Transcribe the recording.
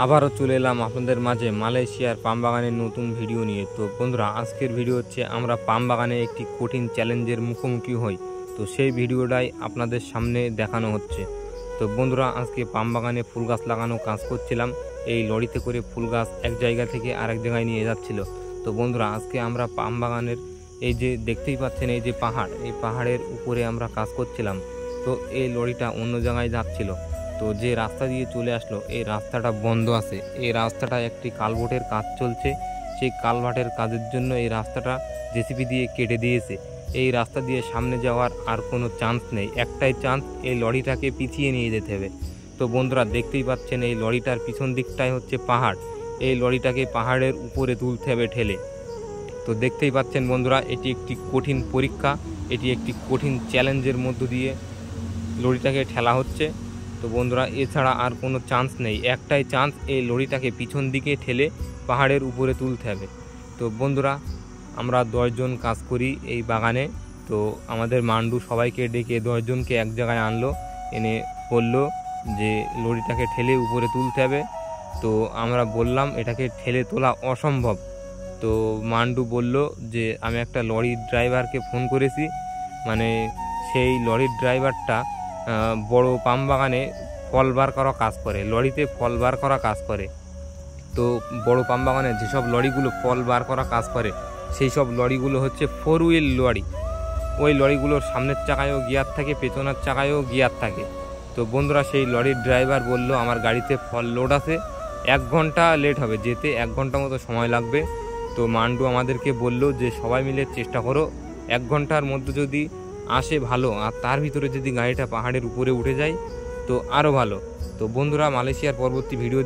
আবারও চলে এলাম আপনাদের মাঝে মালয়েশিয়ার পাম বাগানের নতুন ভিডিও নিয়ে। তো বন্ধুরা, আজকের ভিডিও হচ্ছে আমরা পাম বাগানে একটি কঠিন চ্যালেঞ্জের মুখোমুখি হই। তো সেই ভিডিওটাই আপনাদের সামনে দেখানো হচ্ছে। তো বন্ধুরা, আজকে পাম বাগানে ফুল গাছ লাগানো কাজ করছিলাম। এই লরিতে করে ফুল গাছ এক জায়গা থেকে আরেক জায়গায় নিয়ে যাচ্ছিল। তো বন্ধুরা, আজকে আমরা পাম বাগানের এই যে দেখতেই পাচ্ছেন, এই যে পাহাড়, এই পাহাড়ের উপরে আমরা কাজ করছিলাম। তো এই লরিটা অন্য জায়গায় যাচ্ছিল। তো যে রাস্তা দিয়ে চলে আসলো, এই রাস্তাটা বন্ধ আছে। এই রাস্তাটা একটি কালভার্টের কাজ চলছে। সেই কালভার্টের কাজের জন্য এই রাস্তাটা জেসিবি দিয়ে কেটে দিয়েছে। এই রাস্তা দিয়ে সামনে যাওয়ার আর কোনো চান্স নেই। একটাই চান্স, এই লরিটাকে পিছিয়ে নিয়ে যেতে হবে। তো বন্ধুরা, দেখতেই পাচ্ছেন এই লরিটার পিছন দিকটাই হচ্ছে পাহাড়। এই লরিটাকে পাহাড়ের উপরে তুলতে হবে ঠেলে। তো দেখতেই পাচ্ছেন বন্ধুরা, এটি একটি কঠিন পরীক্ষা, এটি একটি কঠিন চ্যালেঞ্জের মধ্য দিয়ে লরিটাকে ঠেলা হচ্ছে। তো বন্ধুরা, এছাড়া আর কোনো চান্স নেই। একটাই চান্স, এই লরিটাকে পিছন দিকে ঠেলে পাহাড়ের উপরে তুলতে হবে। তো বন্ধুরা, আমরা 10 জন কাজ করি এই বাগানে। তো আমাদের মান্ডু সবাইকে ডেকে 10 জনকে এক জায়গায় আনলো, এনে বললো যে লরিটাকে ঠেলে উপরে তুলতে হবে। তো আমরা বললাম এটাকে ঠেলে তোলা অসম্ভব। তো মান্ডু বলল যে আমি একটা লরির ড্রাইভারকে ফোন করেছি, মানে সেই লরির ড্রাইভারটা বড় পাম বাগানে ফল বার করা কাজ করে, লরিতে ফল বার করা কাজ করে। তো বড় পাম বাগানে যেসব লরিগুলো ফল বার করা কাজ করে, সেই সব লরিগুলো হচ্ছে 4 হুইল লরি। ওই লরিগুলোর সামনের চাকায়ও গিয়ার থাকে, পেছনের চাকায়ও গিয়ার থাকে। তো বন্ধুরা, সেই লরির ড্রাইভার বলল আমার গাড়িতে ফল লোড আছে, 1 ঘন্টা লেট হবে, যেতে 1 ঘন্টা মতো সময় লাগবে। তো মান্ডু আমাদেরকে বলল যে সবাই মিলে চেষ্টা করো, 1 ঘন্টার মধ্যে যদি আসে ভালো, আর তার ভিতরে যদি গাড়িটা পাহাড়ের উপরে উঠে যায় তো আরও ভালো। তো বন্ধুরা, মালয়েশিয়ার পরবর্তী ভিডিও